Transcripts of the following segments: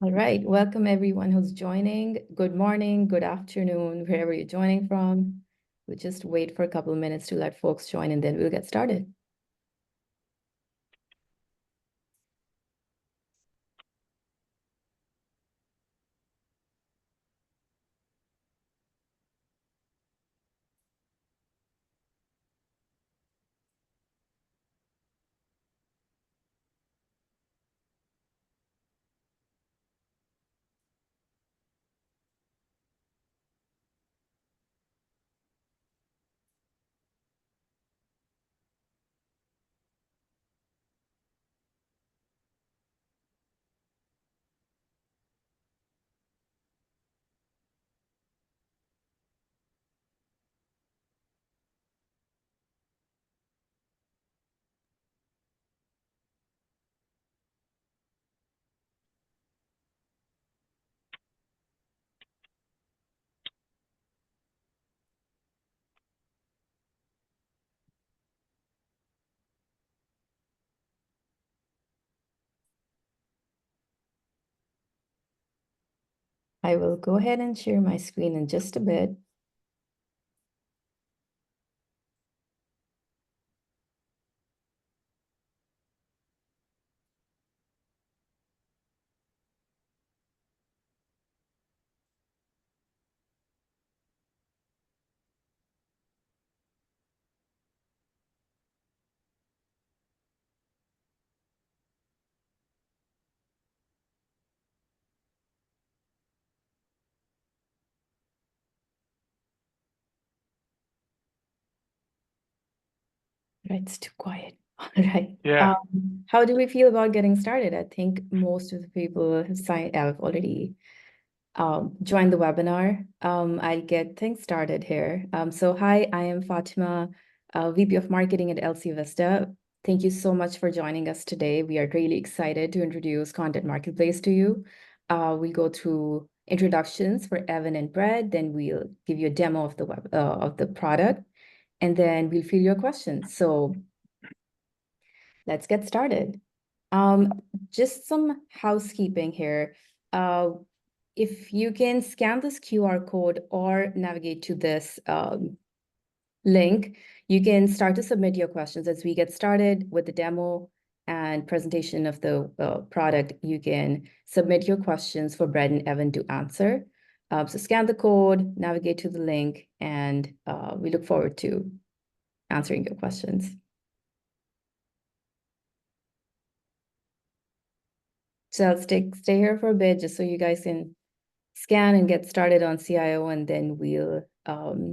All right, welcome everyone who's joining. Good morning, good afternoon, wherever you're joining from. We'll just wait for a couple of minutes to let folks join and then we'll get started. I will go ahead and share my screen in just a bit. Right, it's too quiet. All right. Yeah. How do we feel about getting started? I think most of the people have already join the webinar. I'll get things started here. So hi, I am Fatima, VP of Marketing at LCvista. Thank you so much for joining us today. We are really excited to introduce Content Marketplace to you. We'll go through introductions for Evan and Brett, then we'll give you a demo of the product, and then we'll field your questions. So let's get started. Just some housekeeping here. If you can scan this QR code or navigate to this link, you can start to submit your questions as we get started with the demo and presentation of the product. You can submit your questions for Brett and Evan to answer. So scan the code, navigate to the link, and we look forward to answering your questions. So I'll stay here for a bit just so you guys can scan and get started on CIO, and then I'll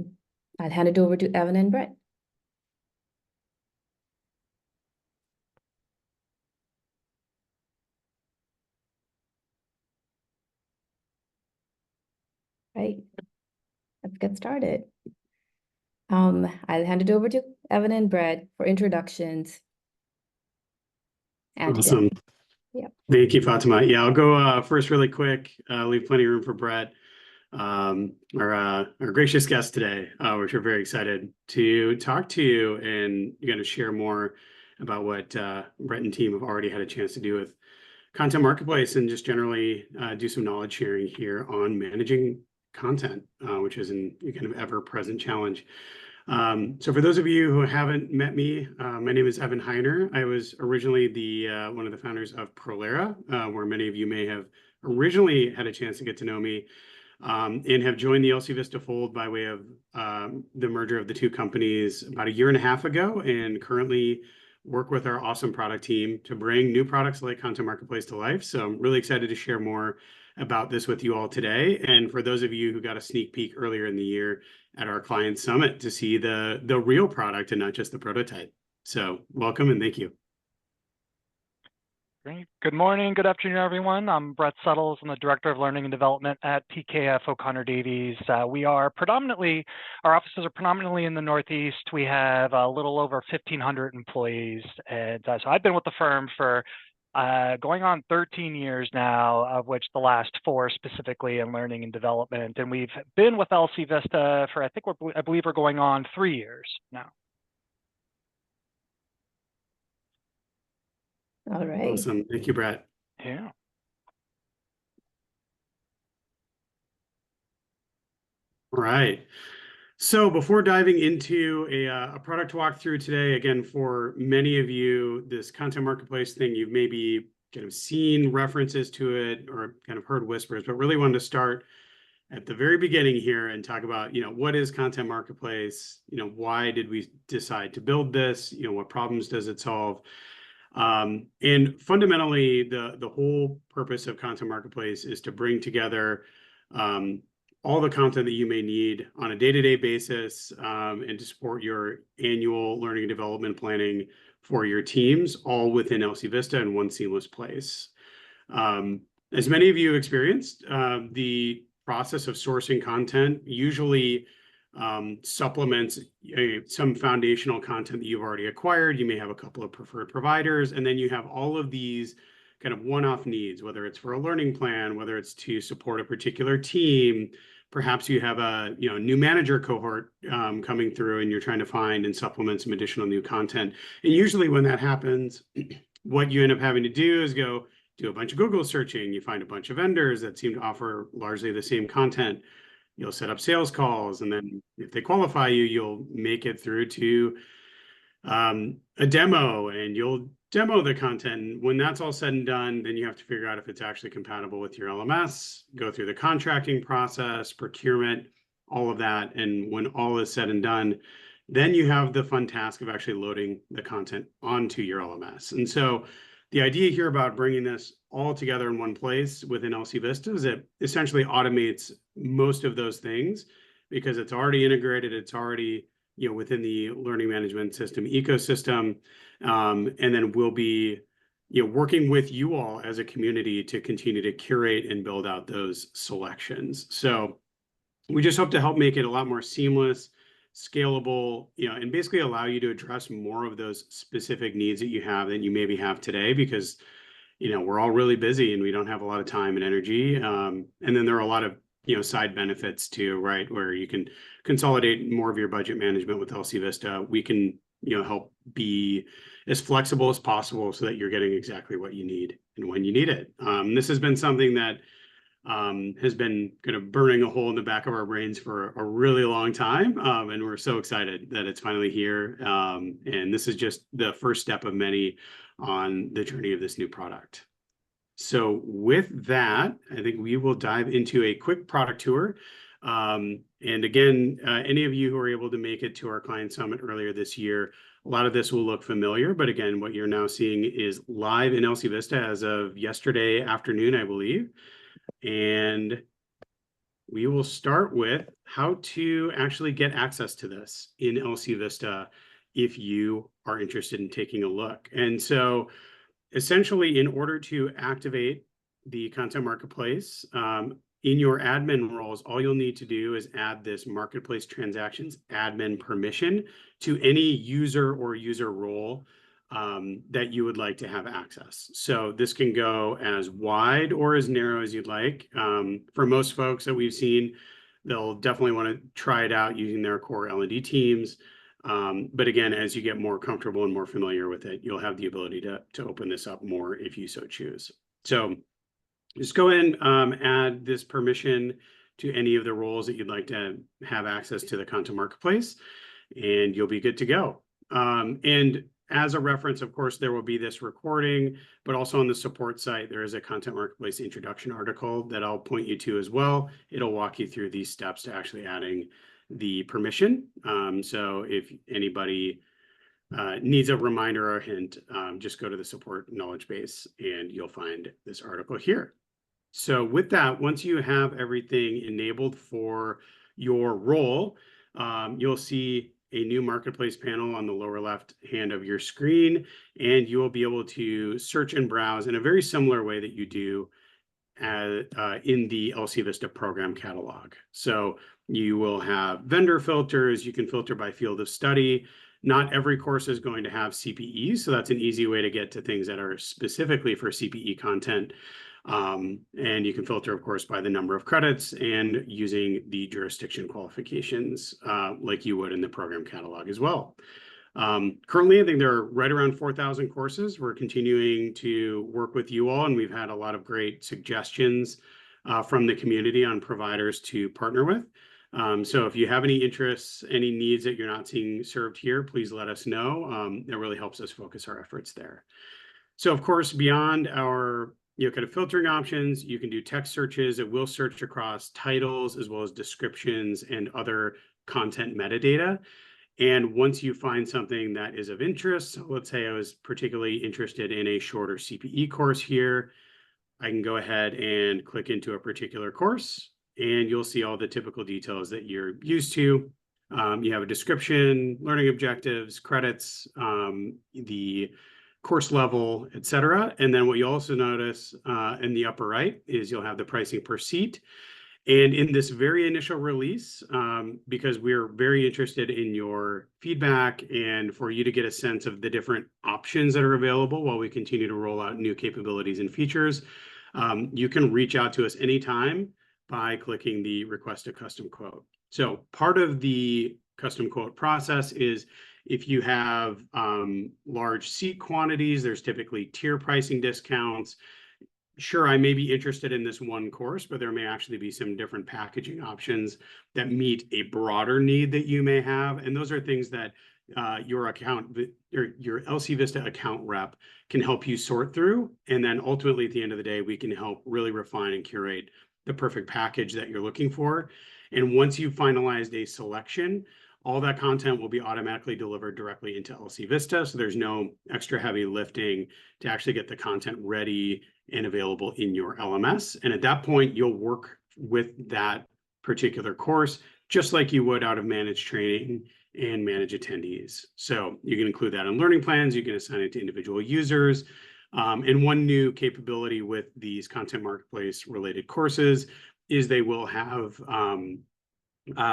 hand it over to Evan and Brett. Right, let's get started. I'll hand it over to Evan and Brett for introductions. And awesome. Yeah. Thank you, Fatima. Yeah, I'll go first really quick, leave plenty of room for Brett, our gracious guest today, which we're very excited to talk to you and you're going to share more about what Brett and team have already had a chance to do with Content Marketplace and just generally do some knowledge sharing here on managing content, which is a kind of ever-present challenge. So for those of you who haven't met me, my name is Evan Heiner. I was originally one of the founders of Prolera, where many of you may have originally had a chance to get to know me, and have joined the LCvista fold by way of the merger of the two companies about a year and a half ago, and currently work with our awesome product team to bring new products like Content Marketplace to life. So I'm really excited to share more about this with you all today. And for those of you who got a sneak peek earlier in the year at our client summit to see the real product and not just the prototype. So welcome and thank you. Great. Good morning, good afternoon, everyone. I'm Brett Suttles. I'm the Director of Learning and Development at PKF O'Connor Davies. Our offices are predominantly in the Northeast. We have a little over 1,500 employees. And so I've been with the firm for going on 13 years now, of which the last 4 specifically in learning and development. And we've been with LCvista for, I believe we're going on 3 years now. All right. Awesome. Thank you, Brett. Yeah. All right. So before diving into a product walkthrough today, again, for many of you, this content marketplace thing, you've maybe kind of seen references to it or kind of heard whispers, but really wanted to start at the very beginning here and talk about, what is content marketplace? Why did we decide to build this? What problems does it solve? And fundamentally, the whole purpose of content marketplace is to bring together all the content that you may need on a day-to-day basis, and to support your annual learning and development planning for your teams, all within LCvista in one seamless place. As many of you experienced, the process of sourcing content usually supplements some foundational content that you've already acquired. You may have a couple of preferred providers, and then you have all of these kind of one-off needs, whether it's for a learning plan, whether it's to support a particular team. Perhaps you have a new manager cohort coming through, and you're trying to find and supplement some additional new content. And usually when that happens, what you end up having to do is go do a bunch of Google searching. You find a bunch of vendors that seem to offer largely the same content. You'll set up sales calls, and then if they qualify you, you'll make it through to a demo, and you'll demo the content. When that's all said and done, then you have to figure out if it's actually compatible with your LMS, go through the contracting process, procurement, all of that. And when all is said and done, then you have the fun task of actually loading the content onto your LMS. And so the idea here about bringing this all together in one place within LCvista is it essentially automates most of those things because it's already integrated, it's already within the learning management system ecosystem, and then we'll be working with you all as a community to continue to curate and build out those selections. So we just hope to help make it a lot more seamless, scalable, and basically allow you to address more of those specific needs that you have that you maybe have today, because we're all really busy and we don't have a lot of time and energy. And then there are a lot of side benefits too, right? Where you can consolidate more of your budget management with LCvista. We can help be as flexible as possible so that you're getting exactly what you need and when you need it. This has been something that has been kind of burning a hole in the back of our brains for a really long time. And we're so excited that it's finally here. And this is just the first step of many on the journey of this new product. So with that, I think we will dive into a quick product tour. And again, any of you who are able to make it to our client summit earlier this year, a lot of this will look familiar, but again, what you're now seeing is live in LCvista as of yesterday afternoon, I believe. And we will start with how to actually get access to this in LCvista if you are interested in taking a look. And so essentially, in order to activate the content marketplace, in your admin roles, all you'll need to do is add this marketplace transactions admin permission to any user or user role that you would like to have access. So this can go as wide or as narrow as you'd like. For most folks that we've seen, they'll definitely want to try it out using their core L&D teams. But again, as you get more comfortable and more familiar with it, you'll have the ability to open this up more if you so choose. So just go in, add this permission to any of the roles that you'd like to have access to the content marketplace, and you'll be good to go. And as a reference, of course, there will be this recording, but also on the support site, there is a content marketplace introduction article that I'll point you to as well. It'll walk you through these steps to actually adding the permission. So if anybody needs a reminder or a hint, just go to the support knowledge base and you'll find this article here. So with that, once you have everything enabled for your role, you'll see a new marketplace panel on the lower left hand of your screen, and you will be able to search and browse in a very similar way that you do in the LCvista program catalog. So you will have vendor filters. You can filter by field of study. Not every course is going to have CPE, so that's an easy way to get to things that are specifically for CPE content. And you can filter, of course, by the number of credits and using the jurisdiction qualifications like you would in the program catalog as well. Currently, I think there are right around 4,000 courses. We're continuing to work with you all, and we've had a lot of great suggestions from the community on providers to partner with. So if you have any interests, any needs that you're not seeing served here, please let us know. That really helps us focus our efforts there. So of course, beyond our kind of filtering options, you can do text searches. It will search across titles as well as descriptions and other content metadata. And once you find something that is of interest, let's say I was particularly interested in a shorter CPE course here, I can go ahead and click into a particular course, and you'll see all the typical details that you're used to. You have a description, learning objectives, credits, the course level, etc. And then what you also notice in the upper right is you'll have the pricing per seat. And in this very initial release, because we're very interested in your feedback and for you to get a sense of the different options that are available while we continue to roll out new capabilities and features, you can reach out to us anytime by clicking the request a custom quote. So part of the custom quote process is if you have large seat quantities, there's typically tier pricing discounts. Sure, I may be interested in this one course, but there may actually be some different packaging options that meet a broader need that you may have. And those are things that your LCvista account rep can help you sort through. And then ultimately, at the end of the day, we can help really refine and curate the perfect package that you're looking for. And once you've finalized a selection, all that content will be automatically delivered directly into LCvista. So there's no extra heavy lifting to actually get the content ready and available in your LMS. And at that point, you'll work with that particular course, just like you would out of managed training and manage attendees. So you can include that in learning plans. You can assign it to individual users. And one new capability with these content marketplace related courses is they will have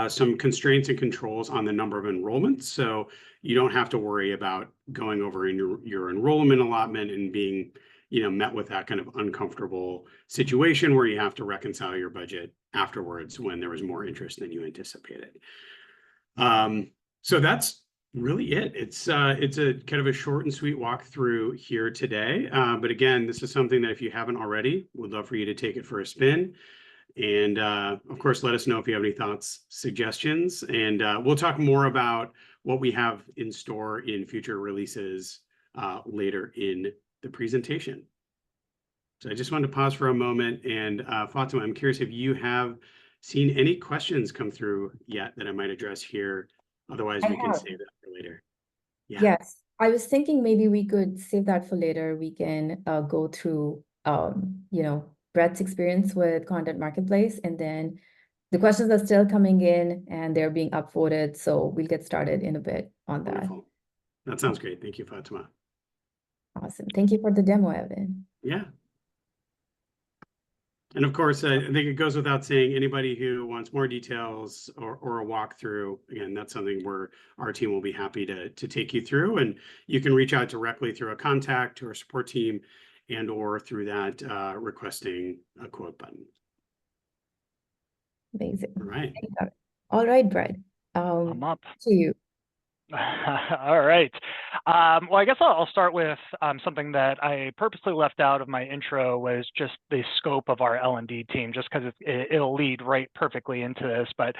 some constraints and controls on the number of enrollments. So you don't have to worry about going over in your enrollment allotment and being met with that kind of uncomfortable situation where you have to reconcile your budget afterwards when there was more interest than you anticipated. So that's really it. It's a kind of a short and sweet walkthrough here today. But again, this is something that if you haven't already, we'd love for you to take it for a spin. And of course, let us know if you have any thoughts, suggestions, and we'll talk more about what we have in store in future releases later in the presentation. So I just wanted to pause for a moment, and Fatima, I'm curious if you have seen any questions come through yet that I might address here. Otherwise, we can save that for later. Yeah. Yes, I was thinking maybe we could save that for later. We can go through, Brett's experience with Content Marketplace, and then the questions are still coming in and they're being upvoted. So we'll get started in a bit on that. Wonderful. That sounds great. Thank you, Fatima. Awesome. Thank you for the demo, Evan. Yeah. And of course, I think it goes without saying, anybody who wants more details or a walkthrough, again, that's something where our team will be happy to take you through. And you can reach out directly through a contact to our support team and or through that requesting a quote button. Amazing. All right. All right, Brett. I'm up. To you. All right. Well, I guess I'll start with something that I purposely left out of my intro was just the scope of our L&D team, just because it'll lead right perfectly into this. But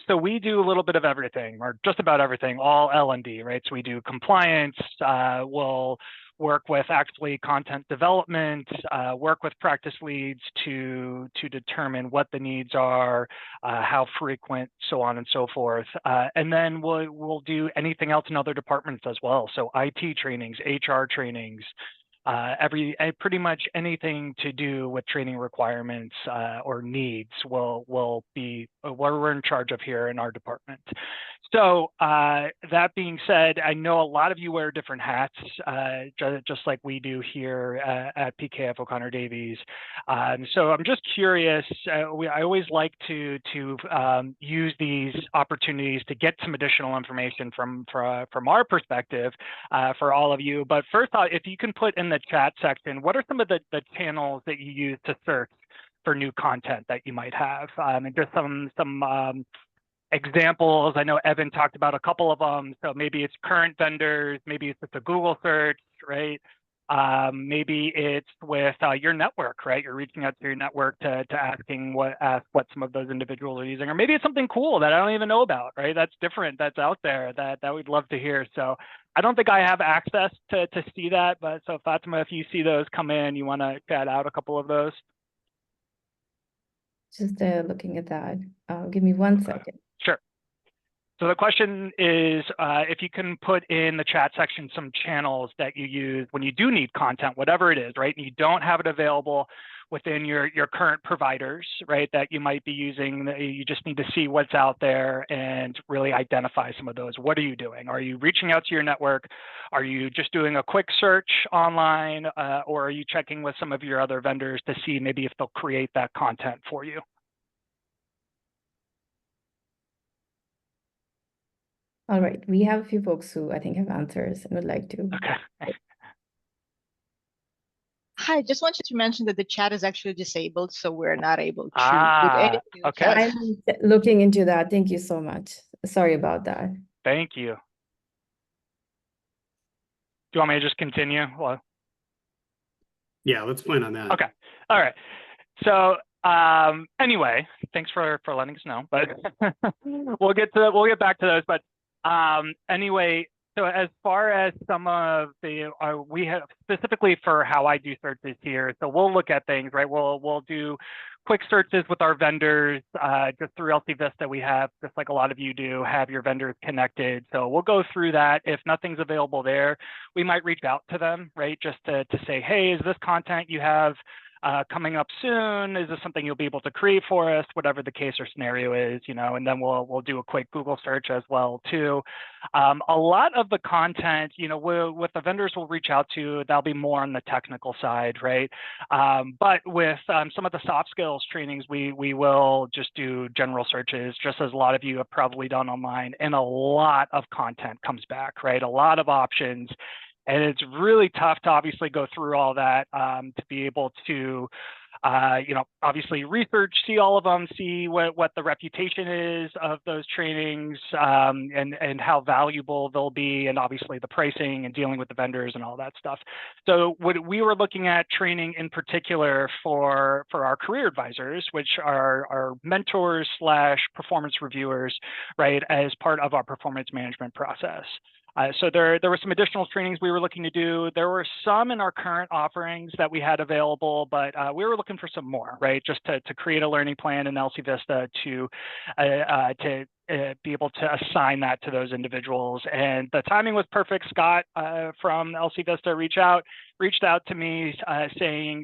so we do a little bit of everything, or just about everything, all L&D, right? So we do compliance, we'll work with actually content development, work with practice leads to determine what the needs are, how frequent, so on and so forth. And then we'll do anything else in other departments as well. So IT trainings, HR trainings, pretty much anything to do with training requirements or needs will be what we're in charge of here in our department. So that being said, I know a lot of you wear different hats, just like we do here at PKF O'Connor Davies. So I'm just curious. I always like to use these opportunities to get some additional information from our perspective for all of you. But first, if you can put in the chat section, what are some of the channels that you use to search for new content that you might have, and just some examples. I know Evan talked about a couple of them, so maybe it's current vendors, maybe it's just a Google search, right? Maybe it's with your network, right? You're reaching out to your network to ask what some of those individuals are using, or maybe it's something cool that I don't even know about, right? That's different, that's out there that we'd love to hear. So I don't think I have access to see that, but so Fatima, if you see those come in, you want to chat out a couple of those? Just looking at that. Give me one second. Sure. So the question is, if you can put in the chat section some channels that you use when you do need content, whatever it is, right? And you don't have it available within your current providers, right? That you might be using, you just need to see what's out there and really identify some of those. What are you doing? Are you reaching out to your network? Are you just doing a quick search online? Or are you checking with some of your other vendors to see maybe if they'll create that content for you? All right, we have a few folks who I think have answers and would like to. Okay. Hi, just wanted to mention that the chat is actually disabled, so we're not able to put anything in the okay. chat. I'm looking into that. Thank you so much. Sorry about that. Thank you. Do you want me to just continue? Well, Yeah, let's plan on that. okay. All right. So anyway, thanks for letting us know, but we'll get back to those. But anyway, so as far as some of the we have specifically for how I do searches here, so we'll look at things, right? We'll do quick searches with our vendors just through LCvista. We have, just like a lot of you do, have your vendors connected. So we'll go through that. If nothing's available there, we might reach out to them, right? Just to say, hey, is this content you have coming up soon? Is this something you'll be able to create for us? Whatever the case or scenario is, you know, and then we'll do a quick Google search as well too. A lot of the content, you know, with the vendors we'll reach out to, that'll be more on the technical side, right? But with some of the soft skills trainings, we will just do general searches, just as a lot of you have probably done online, and a lot of content comes back, right? A lot of options. And it's really tough to obviously go through all that to be able to, you know, obviously research, see all of them, see what the reputation is of those trainings and how valuable they'll be, and obviously the pricing and dealing with the vendors and all that stuff. So what we were looking at training in particular for our career advisors, which are our mentors / performance reviewers, right, as part of our performance management process. So there were some additional trainings we were looking to do. There were some in our current offerings that we had available, but we were looking for some more, right? Just to create a learning plan in LCvista to be able to assign that to those individuals. And the timing was perfect. Scott from LCvista reached out to me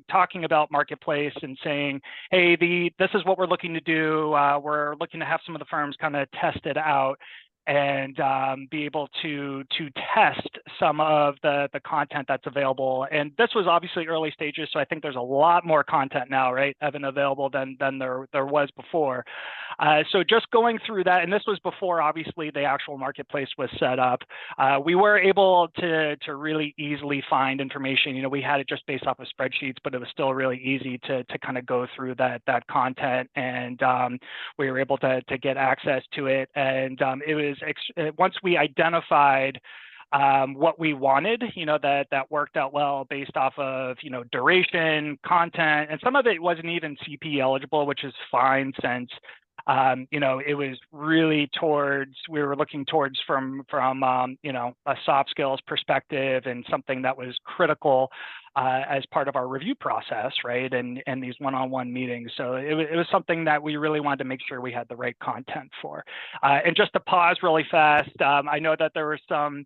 talking about Marketplace and saying, hey, this is what we're looking to do. We're looking to have some of the firms kind of test it out and be able to test some of the content that's available. And this was obviously early stages, so I think there's a lot more content now, right, Evan, available than there was before. So just going through that, and this was before obviously the actual Marketplace was set up, we were able to really easily find information. You know, we had it just based off of spreadsheets, but it was still really easy to kind of go through that content, and we were able to get access to it. And it was once we identified what we wanted, you know, that worked out well based off of, you know, duration, content, and some of it wasn't even CP eligible, which is fine since, you know, it was really we were looking towards from you know, a soft skills perspective and something that was critical as part of our review process, right? And these one-on-one meetings. So it was something that we really wanted to make sure we had the right content for. And just to pause really fast, I know that there were some,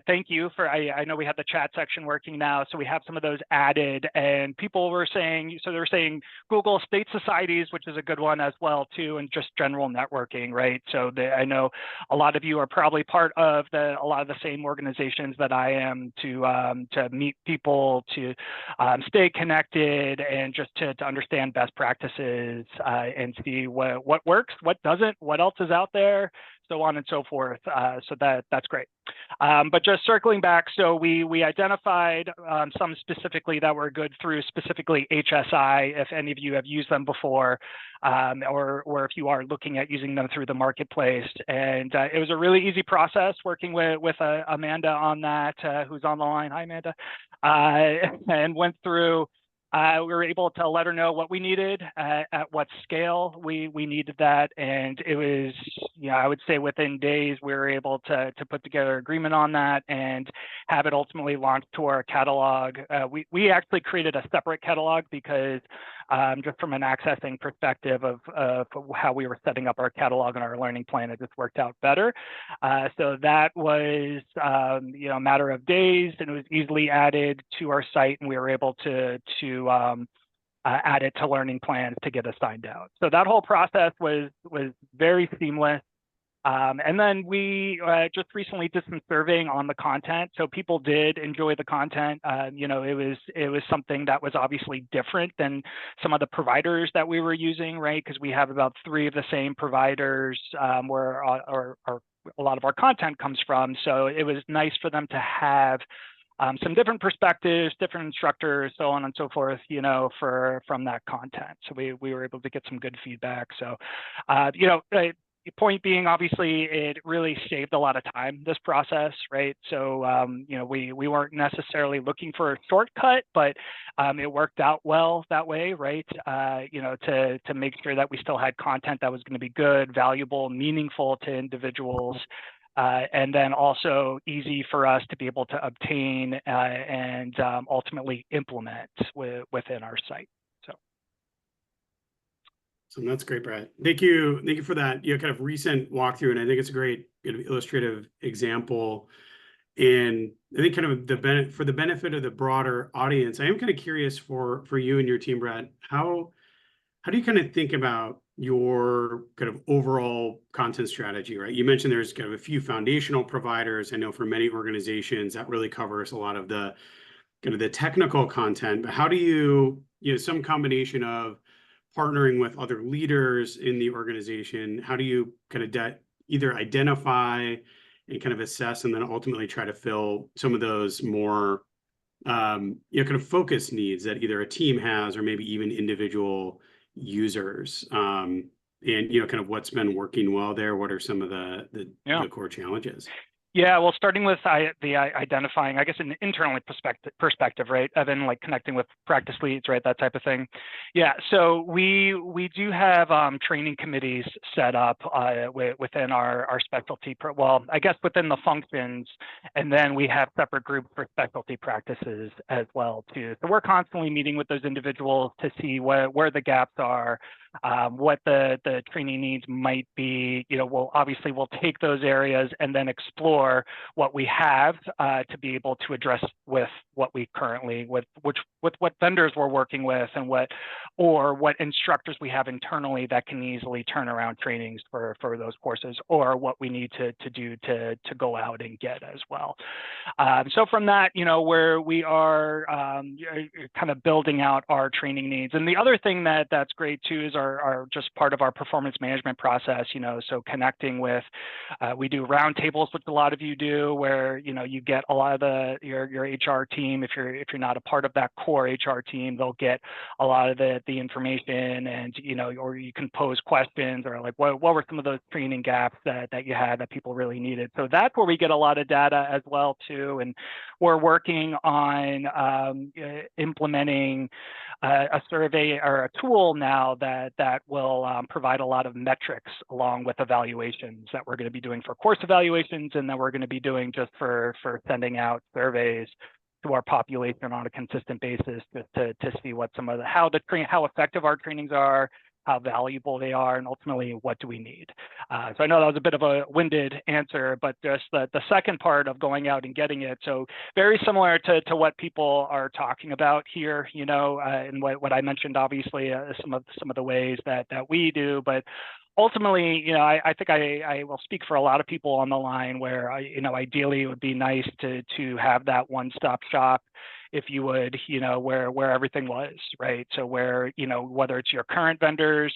thank you for, I know we have the chat section working now, so we have some of those added, and people were saying, so they were saying Google State Societies, which is a good one as well too, and just general networking, right? So I know a lot of you are probably part of a lot of the same organizations that I am to meet people, to stay connected, and just to understand best practices and see what works, what doesn't, what else is out there. so on and so forth. So that's great. But just circling back, so we identified some specifically that were good through specifically HSI, if any of you have used them before, or if you are looking at using them through the marketplace. And it was a really easy process working with Amanda on that, who's on the line. Hi, Amanda. And went through. We were able to let her know what we needed, at what scale we needed that, and it was, I would say within days we were able to put together an agreement on that and have it ultimately launched to our catalog. We actually created a separate catalog because just from an accessing perspective of how we were setting up our catalog and our learning plan, it just worked out better. So that was a matter of days, and it was easily added to our site, and we were able to add it to learning plans to get assigned out. So that whole process was very seamless. And then we just recently did some surveying on the content. So people did enjoy the content. It was something that was obviously different than some of the providers that we were using, right? Because we have about 3 of the same providers where a lot of our content comes from. So it was nice for them to have some different perspectives, different instructors, so on and so forth, from that content. So we were able to get some good feedback. So, the point being, obviously, it really saved a lot of time, this process, right? So, we weren't necessarily looking for a shortcut, but it worked out well that way, right? To make sure that we still had content that was going to be good, valuable, meaningful to individuals. And then also easy for us to be able to obtain and ultimately implement within our site. So that's great, Brett. Thank you for that kind of recent walkthrough, and I think it's a great illustrative example. And I think kind of for the benefit of the broader audience, I am kind of curious for you and your team, Brett, how do you kind of think about your kind of overall content strategy, right? You mentioned there's kind of a few foundational providers. I know for many organizations that really covers a lot of the kind of the technical content, but how do you some combination of partnering with other leaders in the organization, how do you kind of either identify and kind of assess and then ultimately try to fill some of those more kind of focus needs that either a team has or maybe even individual users, and kind of what's been working well there? What are some of the core challenges? Yeah, well, starting with the identifying, I guess, an internal perspective, right? And then like connecting with practice leads, right? That type of thing. Yeah, so we do have training committees set up within our specialty. Well, I guess within the functions, and then we have separate groups for specialty practices as well too. So we're constantly meeting with those individuals to see where the gaps are, what the training needs might be. We'll take those areas and then explore what we have to be able to address with what we currently with what vendors we're working with and what instructors we have internally that can easily turn around trainings for those courses, or what we need to do to go out and get as well. So from that, where we are kind of building out our training needs. And the other thing that's great too is our just part of our performance management process, so connecting with, we do roundtables, which a lot of you do, where, you get a lot of your HR team. If you're not a part of that core HR team, they'll get a lot of the information, and, or you can pose questions, or like, what were some of those training gaps that you had that people really needed? So that's where we get a lot of data as well too. And we're working on implementing a survey or a tool now that will provide a lot of metrics along with evaluations that we're going to be doing for course evaluations, and then we're going to be doing just for sending out surveys to our population on a consistent basis to see what some of how effective our trainings are, how valuable they are, and ultimately what do we need. So I know that was a bit of a winded answer, but just the second part of going out and getting it. So very similar to what people are talking about here, and what I mentioned, obviously, some of the ways that we do, but ultimately, I think I will speak for a lot of people on the line where, ideally it would be nice to have that one-stop shop, if you would, where everything was, right? So where, whether it's your current vendors,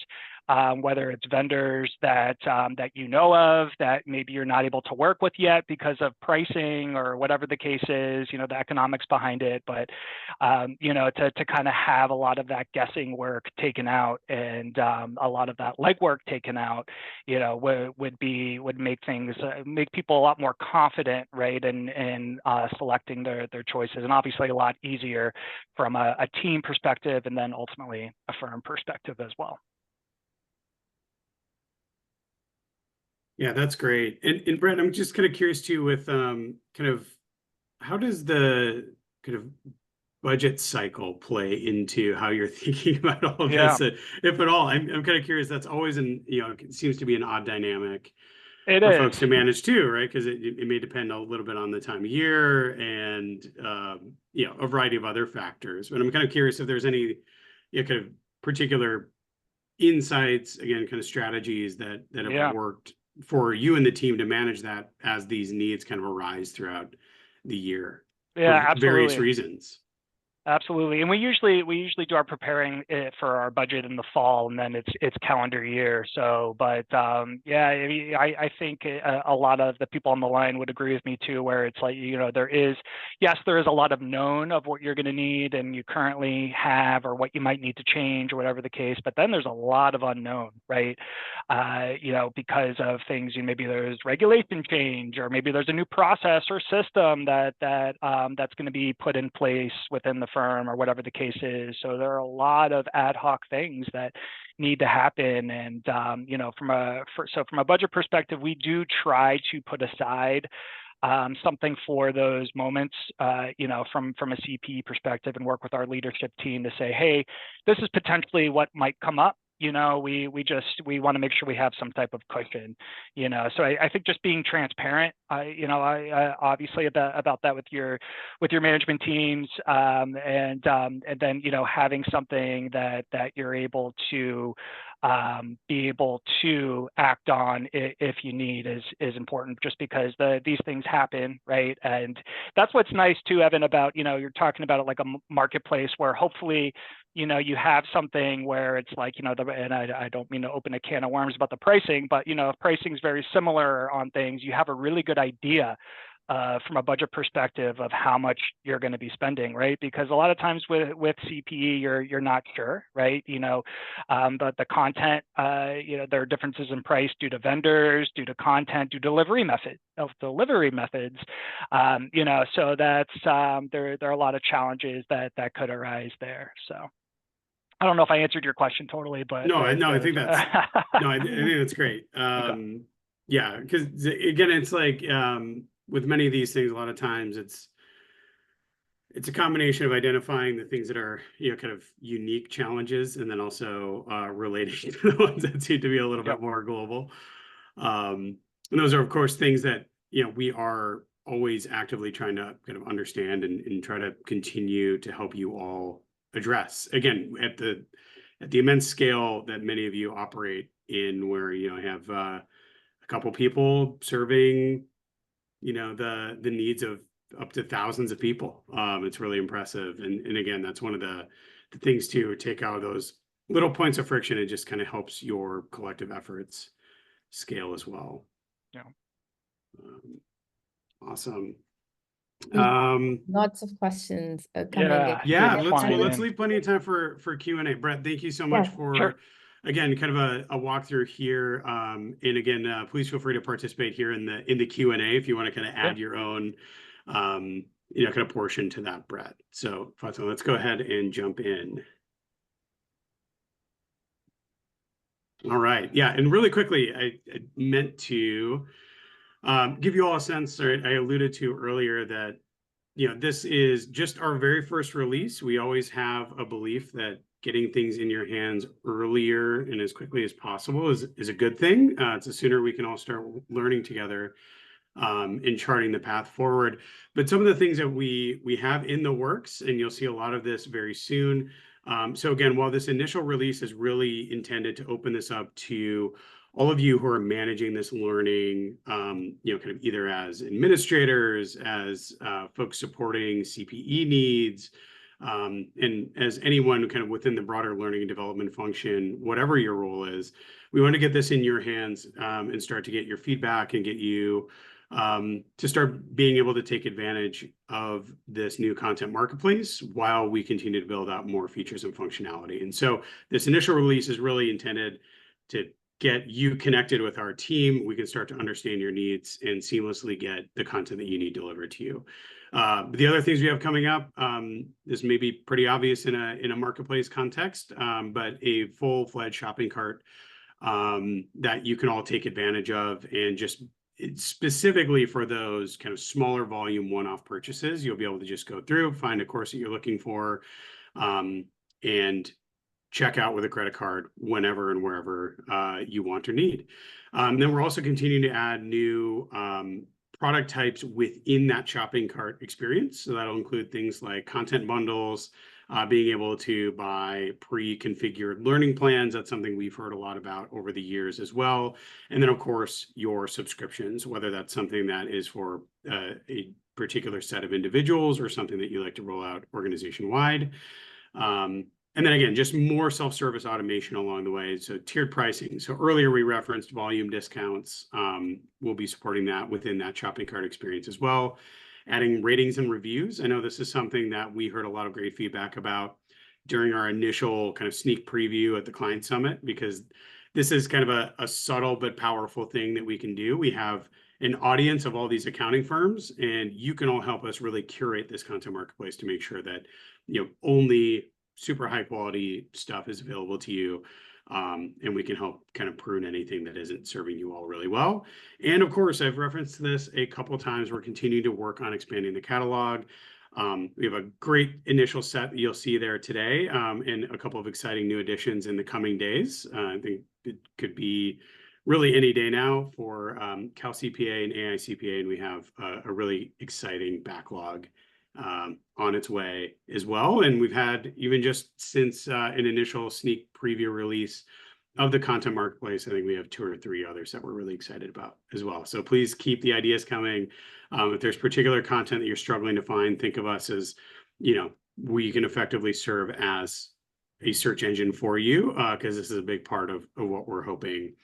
whether it's vendors that that you know of that maybe you're not able to work with yet because of pricing or whatever the case is, the economics behind it. But to kind of have a lot of that guessing work taken out and a lot of that legwork taken out, would make people a lot more confident, right, in selecting their choices, and obviously a lot easier from a team perspective and then ultimately a firm perspective as well. Yeah, that's great. And Brett, I'm just kind of curious too with kind of how does the kind of budget cycle play into how you're thinking about all of Yeah. this, if at all? I'm kind of curious. That's always it seems to be an odd dynamic It for is. folks to manage too, right? Because it may depend a little bit on the time of year and a variety of other factors. But I'm kind of curious if there's any kind of particular insights, again, kind of strategies that have worked for you and the team to manage that as these needs kind of arise throughout the year for various reasons. Absolutely, and we usually do our preparing for our budget in the fall, and then it's calendar year. So, but I think a lot of the people on the line would agree with me too, where it's like there is a lot of known of what you're going to need and you currently have, or what you might need to change, or whatever the case. But then there's a lot of unknown, right? Because of things, maybe there's regulation change, or maybe there's a new process or system that's going to be put in place within the firm, or whatever the case is. So there are a lot of ad hoc things that need to happen. And from a budget perspective, we do try to put aside something for those moments, from a CPE perspective, and work with our leadership team to say, hey, this is potentially what might come up. We want to make sure we have some type of cushion, So I think just being transparent, I obviously about that with your management teams, and then having something that you're able to be able to act on if you need is important, just because these things happen, right? And that's what's nice too, Evan, about you're talking about it like a marketplace where hopefully you have something where it's like, and I don't mean to open a can of worms about the pricing, but if pricing is very similar on things, you have a really good idea from a budget perspective of how much you're going to be spending, right? Because a lot of times with CPE, you're not sure, right? But the content, there are differences in price due to vendors, due to content, due to delivery methods. So that's there are a lot of challenges that could arise there. So I don't know if I answered your question totally, but no, I think that's I think that's great. Yeah, because again, it's like with many of these things, a lot of times it's a combination of identifying the things that are kind of unique challenges, and then also relating to the ones that seem to be a little bit more global. And those are, of course, things that we are always actively trying to kind of understand and try to continue to help you all address, again, at the immense scale that many of you operate in, where have a couple people serving the needs of up to thousands of people. It's really impressive, and again, that's one of the things to take out of those little points of friction. It just kind of helps your collective efforts scale as well. Awesome. Lots of questions coming in. Let's leave plenty of time for Q&A. Brett, thank you so much for again kind of a walkthrough here. And again, please feel free to participate here in the Q&A if you want to kind of add your own kind of portion to that, Brett. So Fatima, let's go ahead and jump in. All right. Yeah, and really quickly, I meant to give you all a sense, or I alluded to earlier, that this is just our very first release. We always have a belief that getting things in your hands earlier and as quickly as possible is a good thing. It's the sooner we can all start learning together and charting the path forward. But some of the things that we have in the works, and you'll see a lot of this very soon. So again, while this initial release is really intended to open this up to all of you who are managing this learning, kind of either as administrators, as folks supporting CPE needs, And as anyone kind of within the broader learning and development function, whatever your role is, we want to get this in your hands and start to get your feedback and get you to start being able to take advantage of this new content marketplace while we continue to build out more features and functionality. And so this initial release is really intended to get you connected with our team. We can start to understand your needs and seamlessly get the content that you need delivered to you. The other things we have coming up, this may be pretty obvious in a marketplace context, but a full-fledged shopping cart that you can all take advantage of, and just specifically for those kind of smaller volume one-off purchases, you'll be able to just go through, find a course that you're looking for, and check out with a credit card whenever and wherever you want or need. Then we're also continuing to add new product types within that shopping cart experience. So that'll include things like content bundles, being able to buy pre-configured learning plans. That's something we've heard a lot about over the years as well. And then, of course, your subscriptions, whether that's something that is for a particular set of individuals or something that you like to roll out organization-wide. And then again, just more self-service automation along the way. So tiered pricing. So earlier we referenced volume discounts. We'll be supporting that within that shopping cart experience as well. Adding ratings and reviews. I know this is something that we heard a lot of great feedback about during our initial kind of sneak preview at the Client Summit, because this is kind of a subtle but powerful thing that we can do. We have an audience of all these accounting firms, and you can all help us really curate this content marketplace to make sure that, you know, only super high quality stuff is available to you. And we can help kind of prune anything that isn't serving you all really well. And of course, I've referenced this a couple of times. We're continuing to work on expanding the catalog. We have a great initial set that you'll see there today, and a couple of exciting new additions in the coming days. I think it could be really any day now for Cal CPA and AI CPA, and we have a really exciting backlog on its way as well. And we've had, even just since an initial sneak preview release of the content marketplace, I think we have 2 or 3 others that we're really excited about as well. So please keep the ideas coming. If there's particular content that you're struggling to find, think of us as, you know, we can effectively serve as a search engine for you, because this is a big part of what we're hoping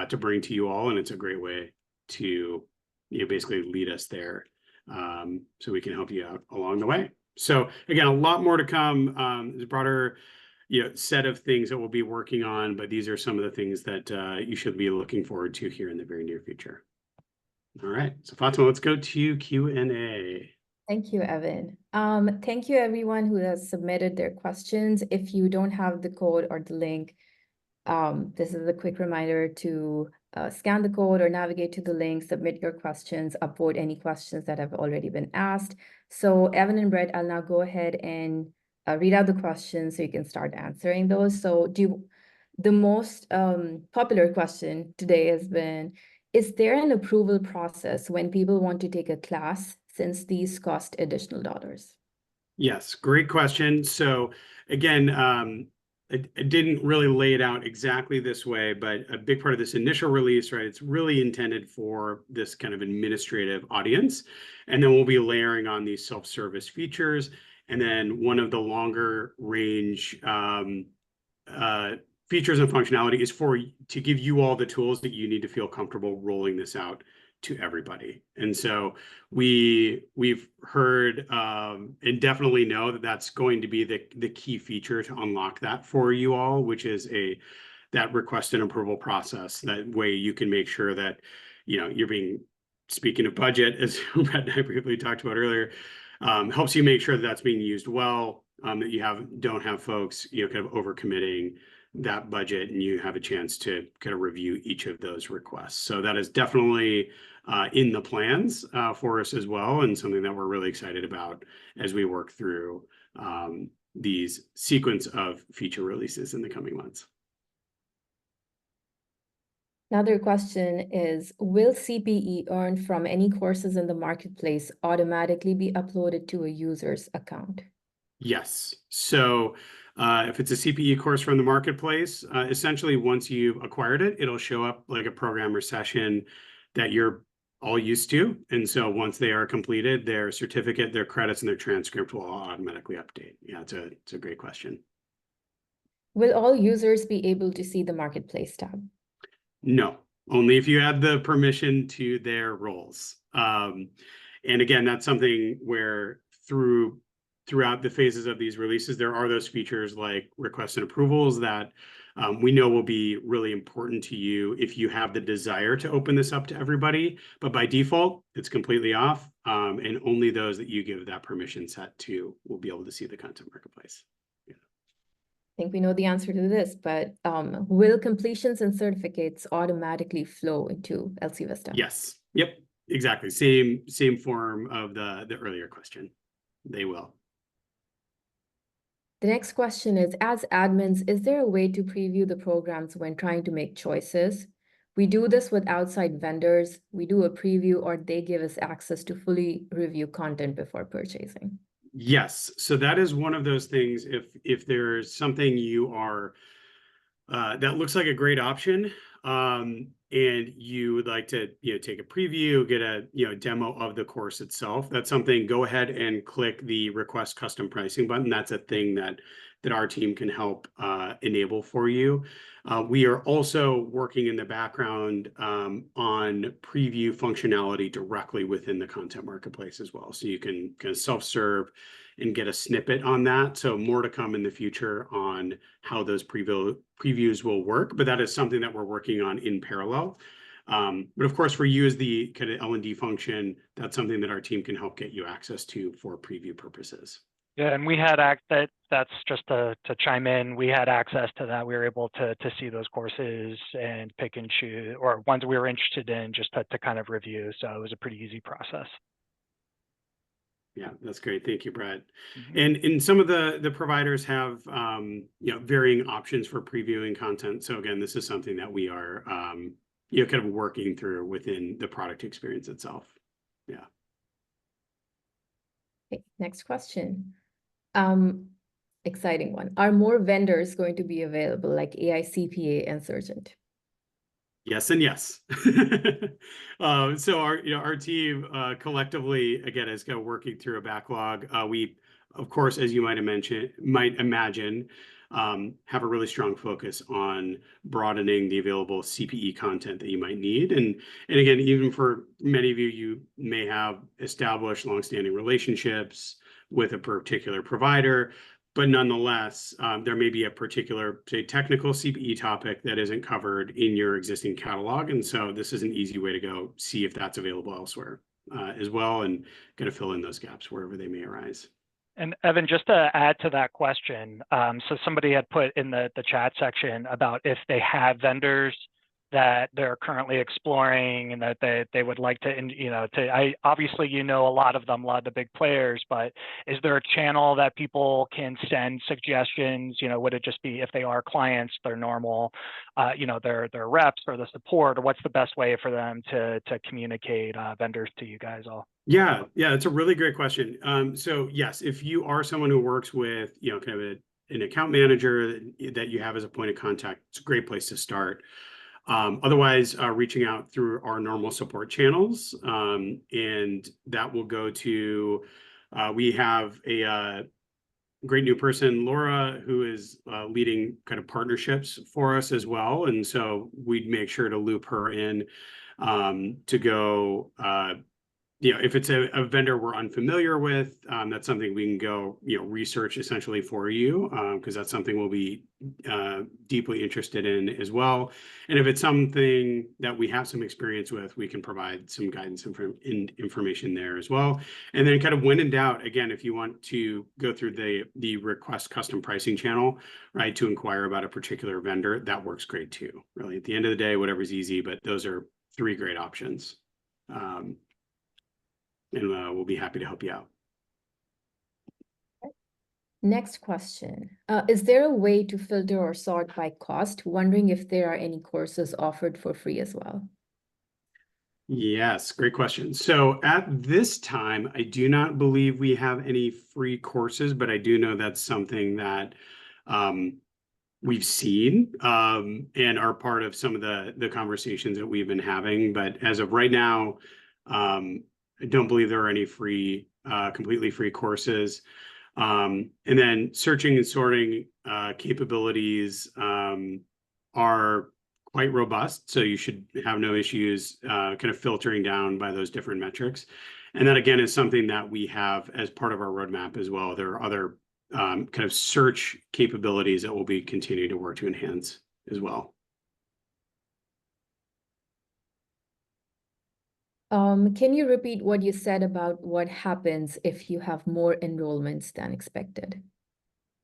to bring to you all. And it's a great way to, you know, basically lead us there, so we can help you out along the way. So again, a lot more to come. There's a broader, you know, set of things that we'll be working on, but these are some of the things that you should be looking forward to here in the very near future. All right, so Fatima, let's go to Q&A. Thank you, Evan. Thank you everyone who has submitted their questions. If you don't have the code or the link, this is a quick reminder to scan the code or navigate to the link, submit your questions, upvote any questions that have already been asked. So Evan and Brett, I'll now go ahead and read out the questions so you can start answering those. So the most popular question today has been, is there an approval process when people want to take a class, since these cost additional dollars? Yes, great question. So again, I didn't really lay it out exactly this way, but a big part of this initial release, right, it's really intended for this kind of administrative audience. And then we'll be layering on these self-service features. And then one of the longer range features and functionality is to give you all the tools that you need to feel comfortable rolling this out to everybody. And so we've heard and definitely know that that's going to be the key feature to unlock that for you all, which is that request and approval process. That way you can make sure that, you know, you're being, speaking of budget, as Brett and I briefly talked about earlier, helps you make sure that that's being used well, that you don't have folks, you know, kind of overcommitting that budget, and you have a chance to kind of review each of those requests. So that is definitely in the plans for us as well, and something that we're really excited about as we work through these sequence of feature releases in the coming months. Another question is, will CPE earned from any courses in the marketplace automatically be uploaded to a user's account? Yes. So if it's a CPE course from the marketplace, essentially once you've acquired it, it'll show up like a programmer session that you're all used to. And so once they are completed, their certificate, their credits, and their transcript will automatically update. Yeah, it's a great question. Will all users be able to see the Marketplace tab? No, only if you add the permission to their roles. And again, that's something where throughout the phases of these releases, there are those features like requests and approvals that we know will be really important to you if you have the desire to open this up to everybody. But by default, it's completely off, and only those that you give that permission set to will be able to see the content marketplace. I think we know the answer to this, but will completions and certificates automatically flow into LCvista? Yes. Yep. Exactly. Same form of the earlier question. They will. The next question is, as admins, is there a way to preview the programs when trying to make choices? We do this with outside vendors. We do a preview or they give us access to fully review content before purchasing. Yes. So that is one of those things. If there's something you are that looks like a great option, and you would like to take a preview, get a demo of the course itself, that's something, go ahead and click the request custom pricing button. That's a thing that our team can help enable for you. We are also working in the background on preview functionality directly within the content marketplace as well, so you can kind of self-serve and get a snippet on that. So more to come in the future on how those previews will work, but that is something that we're working on in parallel. But of course, for you as the kind of L&D function, that's something that our team can help get you access to for preview purposes. Yeah, and we had that's just to chime in. We had access to that. We were able to see those courses and pick and choose, or ones we were interested in, just to kind of review. So it was a pretty easy process. Yeah, that's great. Thank you, Brett. And some of the providers have varying options for previewing content. So again, this is something that we are kind of working through within the product experience itself. Yeah. Okay, next question. Exciting one. Are more vendors going to be available, like AI CPA and Surgeant? Yes and yes. So our team collectively, again, is kind of working through a backlog. We, of course, as you might imagine, have a really strong focus on broadening the available CPE content that you might need. And again, even for many of you, you may have established longstanding relationships with a particular provider, but nonetheless, there may be a particular, say, technical CPE topic that isn't covered in your existing catalog. And so this is an easy way to go see if that's available elsewhere as well, and kind of fill in those gaps wherever they may arise. And Evan, just to add to that question, so somebody had put in the chat section about if they have vendors that they're currently exploring and that they would like to, obviously, a lot of them, a lot of the big players, but is there a channel that people can send suggestions? Would it just be if they are clients, their normal, their reps or the support, or what's the best way for them to communicate vendors to you guys all? Yeah, it's a really great question. So yes, if you are someone who works with, kind of an account manager that you have as a point of contact, it's a great place to start. Otherwise, reaching out through our normal support channels, and that will go to, we have a great new person, Laura, who is leading kind of partnerships for us as well. And so we'd make sure to loop her in to go, if it's a vendor we're unfamiliar with, that's something we can go, research essentially for you, because that's something we'll be deeply interested in as well. And if it's something that we have some experience with, we can provide some guidance information there as well. And then kind of when in doubt, again, if you want to go through the request custom pricing channel, right, to inquire about a particular vendor, that works great too. Really, at the end of the day, whatever's easy, but those are 3 great options. And we'll be happy to help you out. Next question. Is there a way to filter or sort by cost? Wondering if there are any courses offered for free as well. Yes, great question. So at this time, I do not believe we have any free courses, but I do know that's something that we've seen and are part of some of the conversations that we've been having. But as of right now, I don't believe there are any free, completely free courses. And then searching and sorting capabilities are quite robust, so you should have no issues kind of filtering down by those different metrics. And that again is something that we have as part of our roadmap as well. There are other kind of search capabilities that we'll be continuing to work to enhance as well. Can you repeat what you said about what happens if you have more enrollments than expected?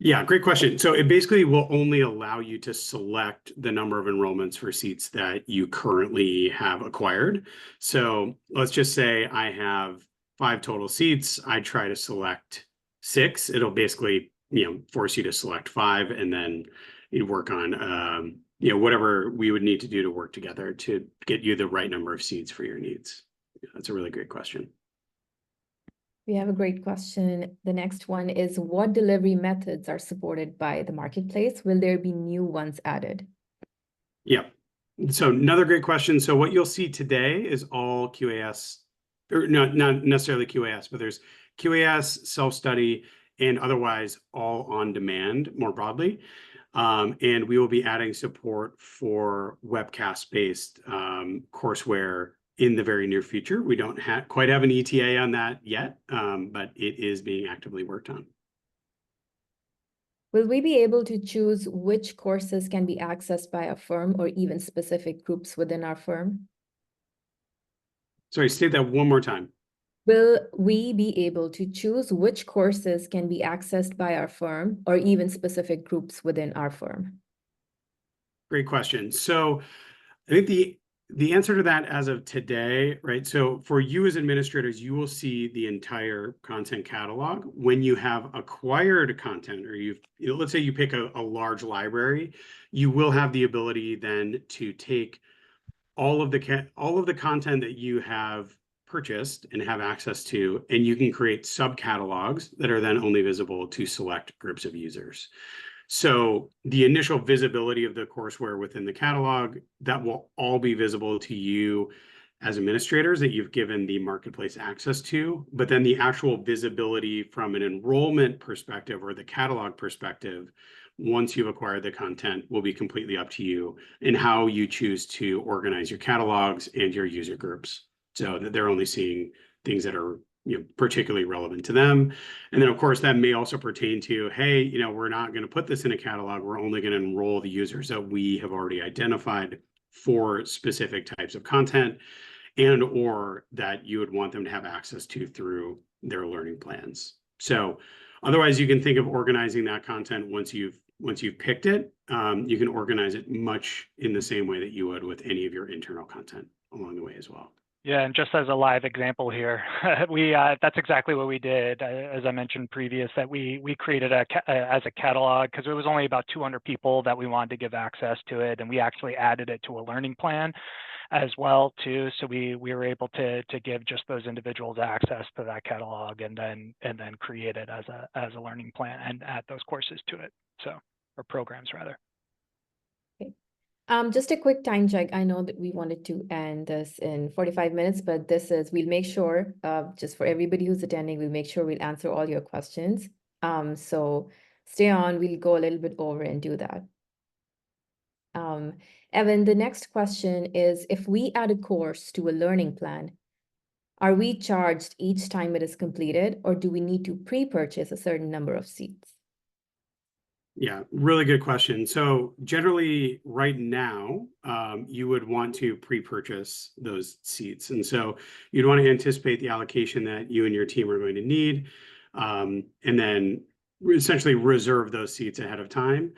Yeah, great question. So it basically will only allow you to select the number of enrollments for seats that you currently have acquired. So let's just say I have 5 total seats. I try to select 6. It'll basically, force you to select 5, and then you work on, whatever we would need to do to work together to get you the right number of seats for your needs. That's a really great question. We have a great question. The next one is, what delivery methods are supported by the marketplace? Will there be new ones added? Yeah. So another great question. So what you'll see today is all QAS, or not necessarily QAS, but there's QAS, self-study, and otherwise all on demand more broadly. And we will be adding support for webcast-based courseware in the very near future. We don't quite have an ETA on that yet, but it is being actively worked on. Will we be able to choose which courses can be accessed by a firm or even specific groups within our firm? Sorry, state that one more time. Will we be able to choose which courses can be accessed by our firm or even specific groups within our firm? Great question. So I think the answer to that as of today, right? So for you as administrators, you will see the entire content catalog. When you have acquired content, or let's say you pick a large library, you will have the ability then to take all of the content that you have purchased and have access to, and you can create subcatalogs that are then only visible to select groups of users. So the initial visibility of the courseware within the catalog, that will all be visible to you as administrators that you've given the marketplace access to. But then the actual visibility from an enrollment perspective or the catalog perspective, once you've acquired the content, will be completely up to you in how you choose to organize your catalogs and your user groups, so that they're only seeing things that are particularly relevant to them. And then of course that may also pertain to, hey, we're not going to put this in a catalog. We're only going to enroll the users that we have already identified for specific types of content, and or that you would want them to have access to through their learning plans. So otherwise you can think of organizing that content once you've picked it. You can organize it much in the same way that you would with any of your internal content along the way as well. Yeah, and just as a live example here, that's exactly what we did. As I mentioned previous, that we created as a catalog, because it was only about 200 people that we wanted to give access to it, and we actually added it to a learning plan as well too. So we were able to give just those individuals access to that catalog, and then create it as a learning plan and add those courses to it. So, or programs rather. Just a quick time check. I know that we wanted to end this in 45 minutes, but we'll make sure, just for everybody who's attending, we'll make sure we'll answer all your questions. So stay on, we'll go a little bit over and do that. Evan, the next question is, if we add a course to a learning plan, are we charged each time it is completed, or do we need to pre-purchase a certain number of seats? Yeah, really good question. So generally right now, you would want to pre-purchase those seats. And so you'd want to anticipate the allocation that you and your team are going to need, and then essentially reserve those seats ahead of time.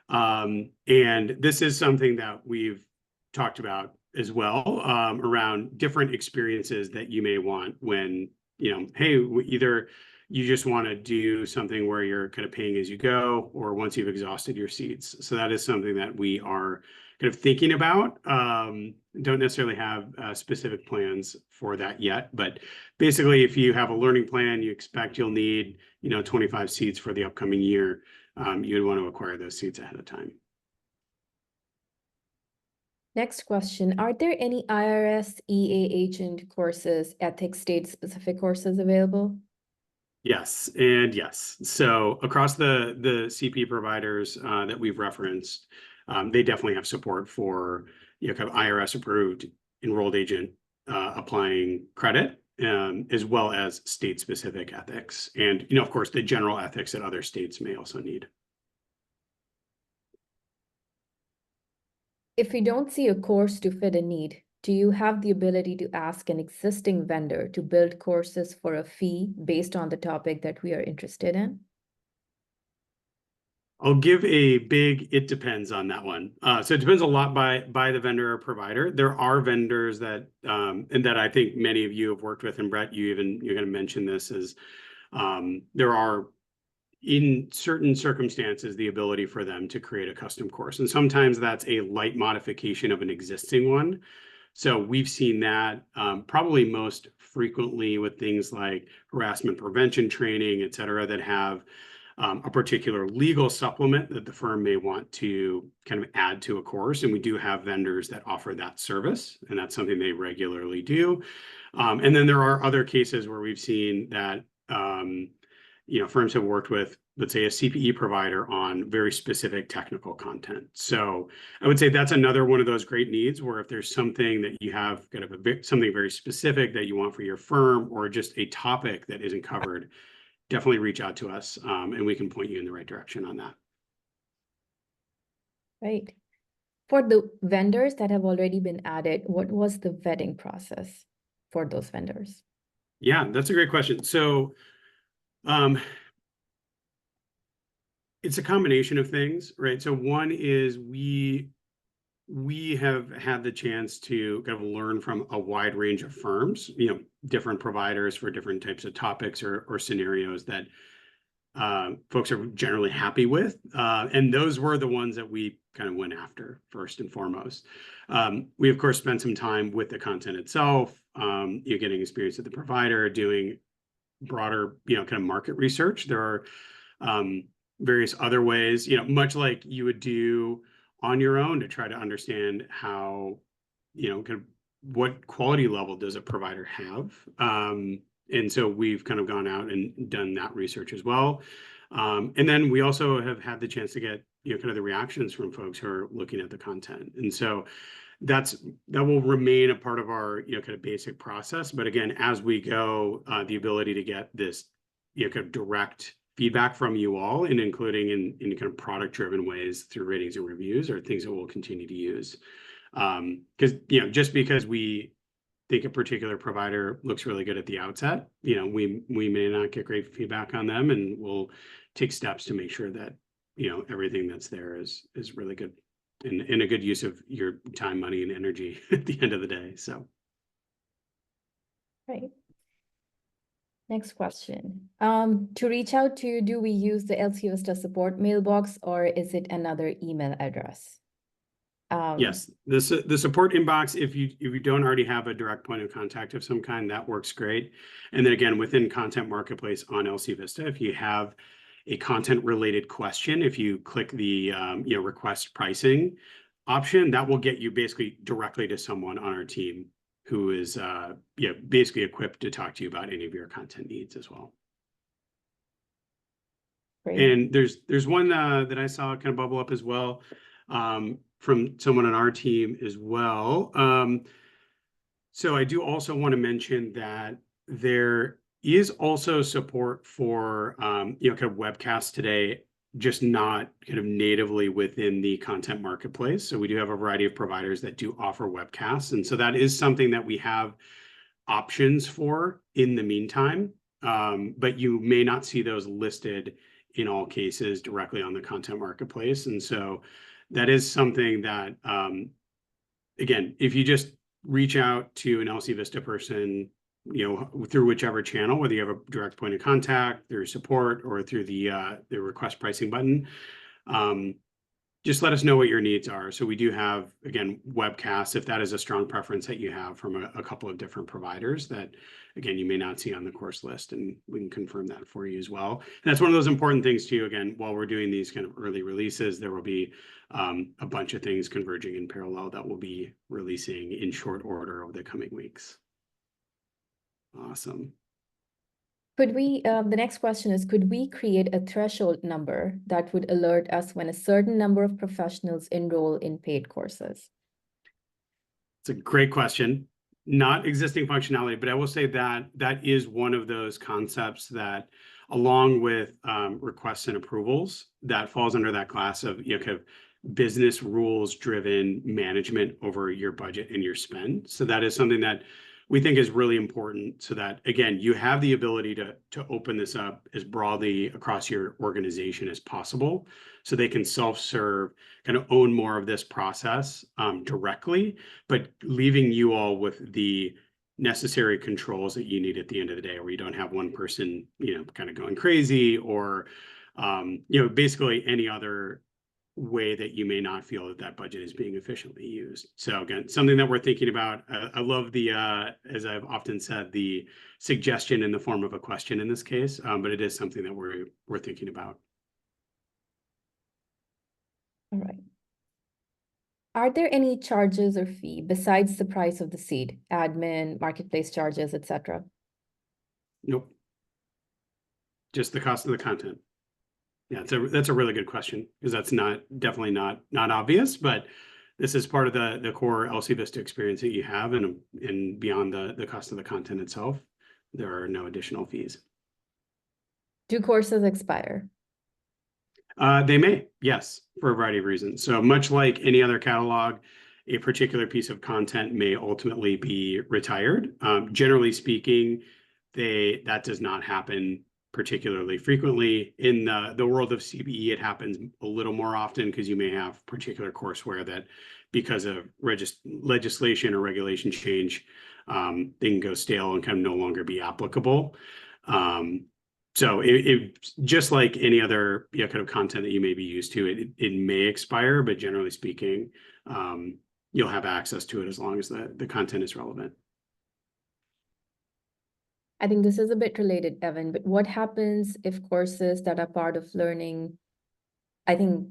And this is something that we've talked about as well, around different experiences that you may want when, hey, either you just want to do something where you're kind of paying as you go, or once you've exhausted your seats. So that is something that we are kind of thinking about. Don't necessarily have specific plans for that yet, but basically if you have a learning plan, you expect you'll need 25 seats for the upcoming year, you'd want to acquire those seats ahead of time. Next question. Are there any IRS EA agent courses, ethics state-specific courses available? Yes, and yes. So across the CP providers that we've referenced, they definitely have support for kind of IRS approved enrolled agent applying credit, as well as state specific ethics, and of course the general ethics that other states may also need. If we don't see a course to fit a need, do you have the ability to ask an existing vendor to build courses for a fee based on the topic that we are interested in? I'll give a big it depends on that one. So it depends a lot by the vendor or provider. There are vendors that and that I think many of you have worked with, and Brett, you're going to mention this as there are in certain circumstances the ability for them to create a custom course, and sometimes that's a light modification of an existing one. So we've seen that probably most frequently with things like harassment prevention training, et cetera, that have a particular legal supplement that the firm may want to kind of add to a course. And we do have vendors that offer that service, and that's something they regularly do. And then there are other cases where we've seen that firms have worked with, let's say, a CPE provider on very specific technical content. So I would say that's another one of those great needs where if there's something that you have kind of something very specific that you want for your firm, or just a topic that isn't covered, definitely reach out to us, and we can point you in the right direction on that. Right. For the vendors that have already been added, what was the vetting process for those vendors? Yeah, that's a great question. So it's a combination of things, right? So one is we have had the chance to kind of learn from a wide range of firms, different providers for different types of topics or scenarios that folks are generally happy with. And those were the ones that we kind of went after first and foremost. We, of course, spent some time with the content itself, you're getting experience with the provider, doing broader, kind of market research. There are various other ways, much like you would do on your own to try to understand how, kind of what quality level does a provider have. And so we've kind of gone out and done that research as well. And then we also have had the chance to get, kind of the reactions from folks who are looking at the content. And so that will remain a part of our, kind of basic process. But again, as we go, the ability to get this, kind of direct feedback from you all, and including in kind of product-driven ways through ratings and reviews, are things that we'll continue to use. Because, just because we think a particular provider looks really good at the outset, we may not get great feedback on them, and we'll take steps to make sure that, everything that's there is really good and a good use of your time, money, and energy at the end of the day. So. Right. Next question. To reach out to you, do we use the LCvista support mailbox, or is it another email address? Yes, the support inbox, if you don't already have a direct point of contact of some kind, that works great. And then again, within Content Marketplace on LCvista, if you have a content related question, if you click the request pricing option, that will get you basically directly to someone on our team who is basically equipped to talk to you about any of your content needs as well. Great. And there's one that I saw kind of bubble up as well, from someone on our team as well. So I do also want to mention that there is also support for kind of webcasts today, just not kind of natively within the Content Marketplace. So we do have a variety of providers that do offer webcasts, and so that is something that we have options for in the meantime. But you may not see those listed in all cases directly on the Content Marketplace, and so that is something that, again, if you just reach out to an LCvista person, through whichever channel, whether you have a direct point of contact, through support, or through the request pricing button, just let us know what your needs are. So we do have, again, webcasts, if that is a strong preference that you have from a couple of different providers that, again, you may not see on the course list, and we can confirm that for you as well. And that's one of those important things too. Again, while we're doing these kind of early releases, there will be a bunch of things converging in parallel that we'll be releasing in short order over the coming weeks. Awesome. Could we, the next question is, could we create a threshold number that would alert us when a certain number of professionals enroll in paid courses? It's a great question. Not existing functionality, but I will say that that is one of those concepts that, along with requests and approvals, that falls under that class of, you know, kind of business rules driven management over your budget and your spend. So that is something that we think is really important, so that, again, you have the ability to open this up as broadly across your organization as possible, so they can self-serve, kind of own more of this process directly, but leaving you all with the necessary controls that you need at the end of the day, where you don't have one person, you know, kind of going crazy, or you know, basically any other way that you may not feel that that budget is being efficiently used. So again, something that we're thinking about. I love the, as I've often said, the suggestion in the form of a question in this case, but it is something that we're thinking about. All right. Are there any charges or fee besides the price of the seed, admin, marketplace charges, etc.? Nope. Just the cost of the content. Yeah, that's a really good question, because that's definitely not obvious, but this is part of the core LCvista experience that you have, and beyond the cost of the content itself, there are no additional fees. Do courses expire? They may, yes, for a variety of reasons. So much like any other catalog, a particular piece of content may ultimately be retired. Generally speaking, that does not happen particularly frequently. In the world of CBE, it happens a little more often, because you may have particular courseware that, because of legislation or regulation change, they can go stale and kind of no longer be applicable. So it just like any other, you know, kind of content that you may be used to, it may expire, but generally speaking, you'll have access to it as long as the content is relevant. I think this is a bit related, Evan, but what happens if courses that are part of learning, I think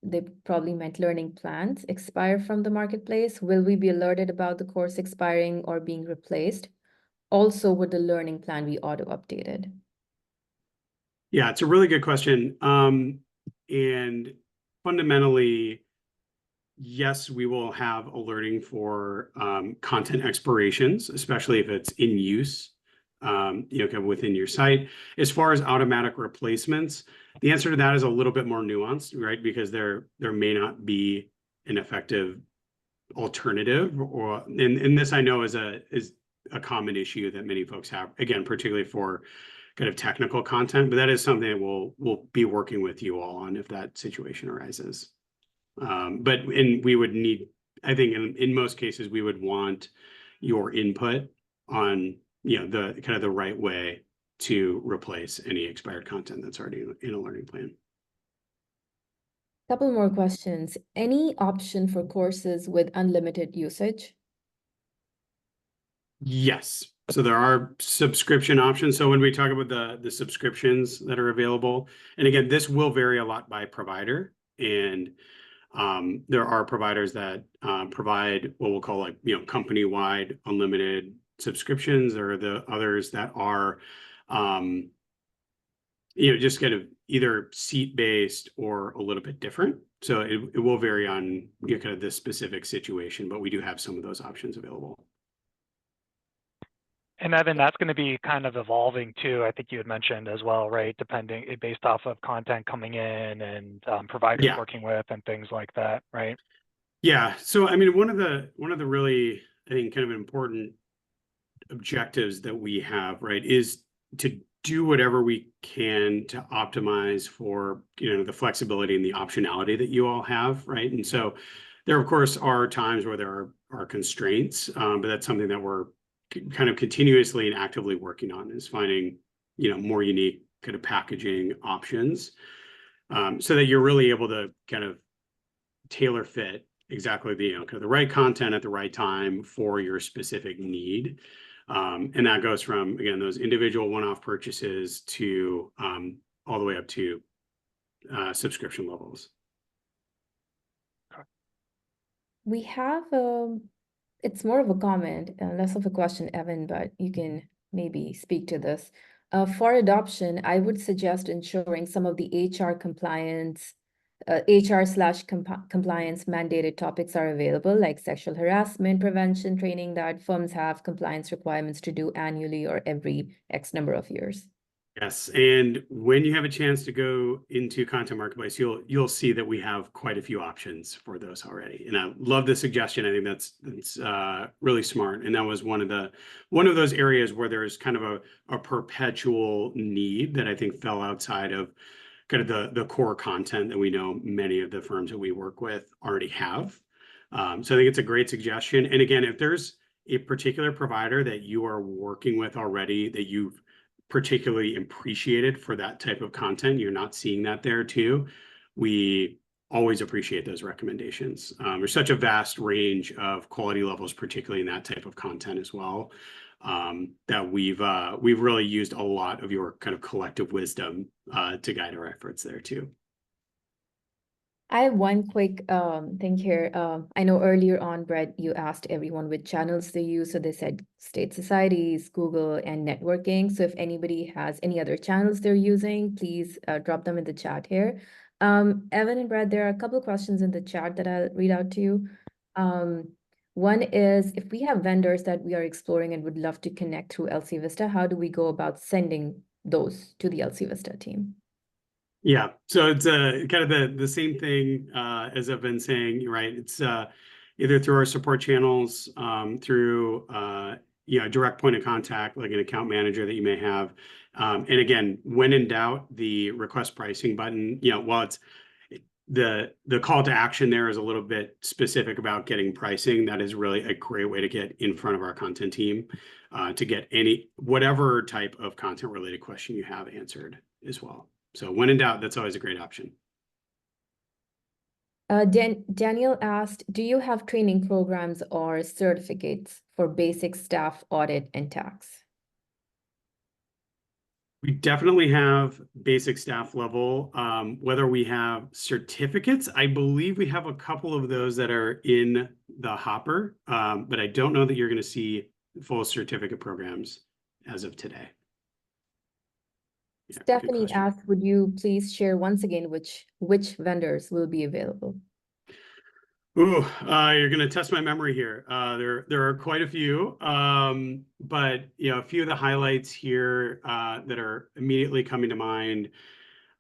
they probably meant learning plans, expire from the marketplace? Will we be alerted about the course expiring or being replaced? Also, would the learning plan be auto-updated? Yeah, it's a really good question. And fundamentally, yes, we will have alerting for content expirations, especially if it's in use, you know, kind of within your site. As far as automatic replacements, the answer to that is a little bit more nuanced, right? Because there may not be an effective alternative, and this I know is a common issue that many folks have, again, particularly for kind of technical content, but that is something that we'll be working with you all on if that situation arises. And we would need, I think in most cases, we would want your input on, you know, the kind of the right way to replace any expired content that's already in a learning plan. Couple more questions. Any option for courses with unlimited usage? Yes. So there are subscription options. So when we talk about the subscriptions that are available, and again, this will vary a lot by provider, and there are providers that provide what we'll call, like, you know, company-wide unlimited subscriptions. There are the others that are, you know, just kind of either seat-based or a little bit different. So it will vary on, you know, kind of this specific situation, but we do have some of those options available. And Evan, that's going to be kind of evolving too. I think you had mentioned as well, right? Depending, based off of content coming in and providers working with and things like that, right? Yeah. So I mean, one of the really, I think, kind of important objectives that we have, right, is to do whatever we can to optimize for, you know, the flexibility and the optionality that you all have, right? And so there, of course, are times where there are constraints, but that's something that we're kind of continuously and actively working on, is finding, you know, more unique kind of packaging options, so that you're really able to kind of tailor fit exactly the, kind of the right content at the right time for your specific need. And that goes from, again, those individual one-off purchases to all the way up to subscription levels. We have it's more of a comment, less of a question, Evan, but you can maybe speak to this. For adoption, I would suggest ensuring some of the HR compliance, HR/compliance mandated topics are available, like sexual harassment prevention training that firms have compliance requirements to do annually or every X number of years. Yes, and when you have a chance to go into Content Marketplace, you'll see that we have quite a few options for those already. And I love the suggestion. I think that's really smart. And that was one of those areas where there's kind of a perpetual need that I think fell outside of kind of the core content that we know many of the firms that we work with already have. So I think it's a great suggestion. And again, if there's a particular provider that you are working with already that you've particularly appreciated for that type of content, you're not seeing that there too, we always appreciate those recommendations. There's such a vast range of quality levels, particularly in that type of content as well, that we've really used a lot of your kind of collective wisdom to guide our efforts there too. I have one quick thing here. I know earlier on, Brett, you asked everyone which channels they use. So they said state societies, Google, and networking. So if anybody has any other channels they're using, please drop them in the chat here. Evan and Brett, there are a couple of questions in the chat that I'll read out to you. One is, if we have vendors that we are exploring and would love to connect through LCvista, how do we go about sending those to the LCvista team? Yeah, so it's kind of the same thing as I've been saying, right? It's either through our support channels, through direct point of contact, like an account manager that you may have. And again, when in doubt, the request pricing button, while it's the call to action there is a little bit specific about getting pricing, that is really a great way to get in front of our content team to get whatever type of content related question you have answered as well. So when in doubt, that's always a great option. Daniel asked, do you have training programs or certificates for basic staff audit and tax? We definitely have basic staff level. Whether we have certificates, I believe we have a couple of those that are in the hopper, but I don't know that you're going to see full certificate programs as of today. Yeah, Stephanie asked, would you please share once again which vendors will be available? Ooh, you're going to test my memory here. There are quite a few, but a few of the highlights here that are immediately coming to mind.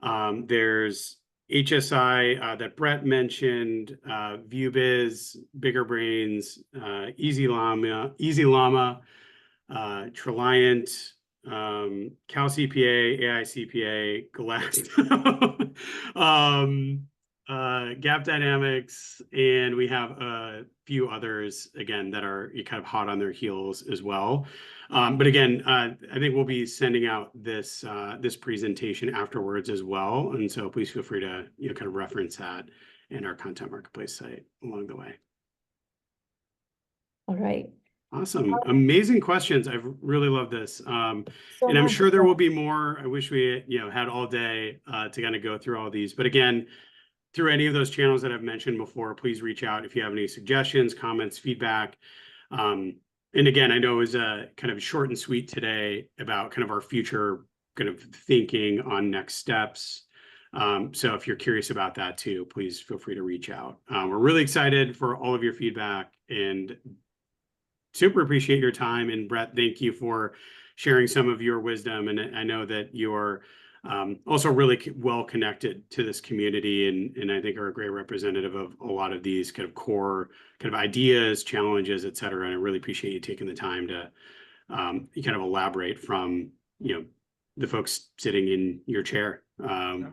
There's HSI that Brett mentioned, ViewBiz, Bigger Brains, Easy Llama, Treliant, Cal CPA, AI CPA, Glass, Gap Dynamics, and we have a few others again that are kind of hot on their heels as well. But again, I think we'll be sending out this presentation afterwards as well, and so please feel free to kind of reference that in our Content Marketplace site along the way. All right. Awesome. Amazing questions. I've really loved this. And I'm sure there will be more. I wish we had all day to kind of go through all these. But again, through any of those channels that I've mentioned before, please reach out if you have any suggestions, comments, feedback. And again, I know it was a kind of short and sweet today about kind of our future kind of thinking on next steps. So if you're curious about that too, please feel free to reach out. We're really excited for all of your feedback and super appreciate your time. And Brett, thank you for sharing some of your wisdom. And I know that you're also really well connected to this community, and I think are a great representative of a lot of these kind of core kind of ideas, challenges, et cetera. And I really appreciate you taking the time to kind of elaborate from the folks sitting in your chair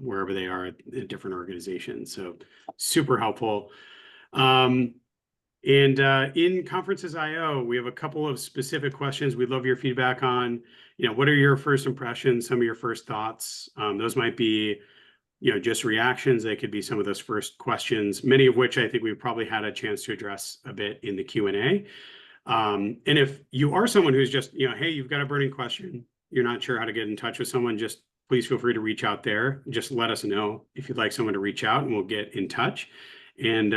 wherever they are at different organizations. So super helpful. And in Conferences IO, we have a couple of specific questions we'd love your feedback on. What are your first impressions, some of your first thoughts? Those might be just reactions. They could be some of those first questions, many of which I think we've probably had a chance to address a bit in the Q&A. And if you are someone who's just, hey, you've got a burning question, you're not sure how to get in touch with someone, just please feel free to reach out there. Just let us know if you'd like someone to reach out, and we'll get in touch. And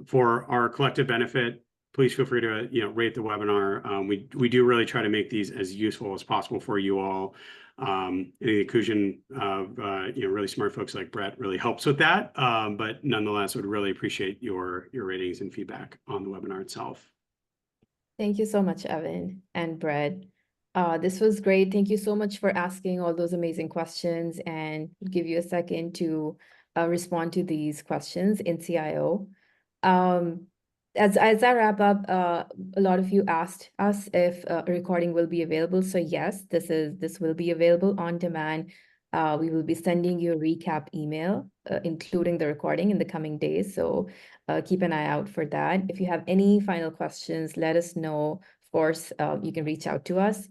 for our collective benefit, please feel free to rate the webinar. We do really try to make these as useful as possible for you all. And the inclusion of really smart folks like Brett really helps with that. But nonetheless, would really appreciate your ratings and feedback on the webinar itself. Thank you so much, Evan and Brett. This was great. Thank you so much for asking all those amazing questions, and we'll give you a second to respond to these questions in CIO. As I wrap up, a lot of you asked us if a recording will be available. So yes, this will be available on demand. We will be sending you a recap email, including the recording, in the coming days. So keep an eye out for that. If you have any final questions, let us know. Of course, you can reach out to us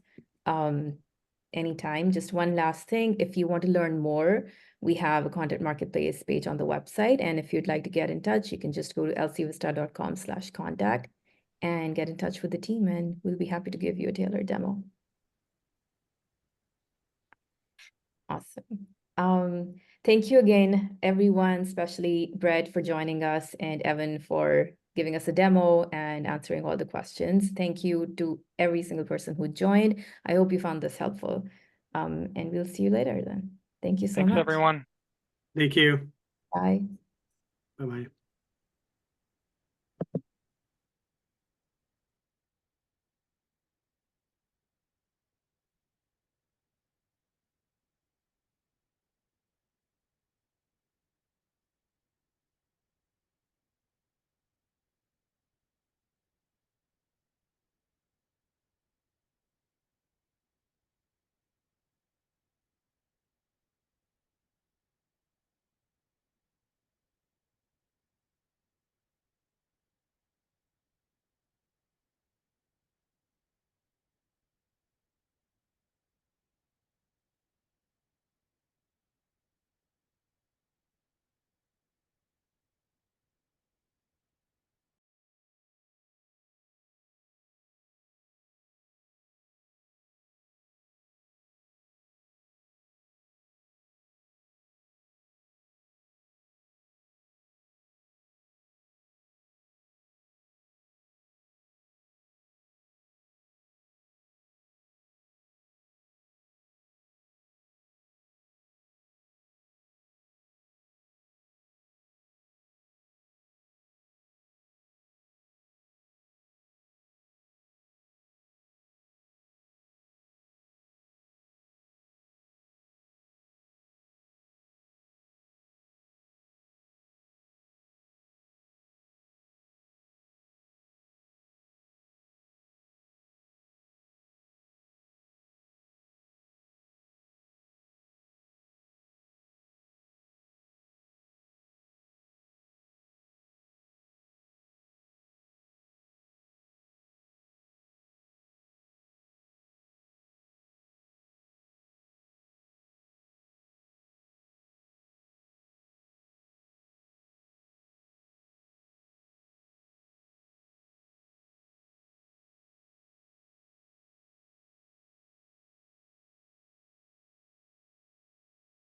anytime. Just one last thing, if you want to learn more, we have a content marketplace page on the website. And if you'd like to get in touch, you can just go to lcvista.com/contact and get in touch with the team, and we'll be happy to give you a tailored demo. Awesome. Thank you again, everyone, especially Brett for joining us, and Evan for giving us a demo and answering all the questions. Thank you to every single person who joined. I hope you found this helpful. And we'll see you later then. Thank you so much. Thanks, everyone. Thank you. Bye. Bye-bye.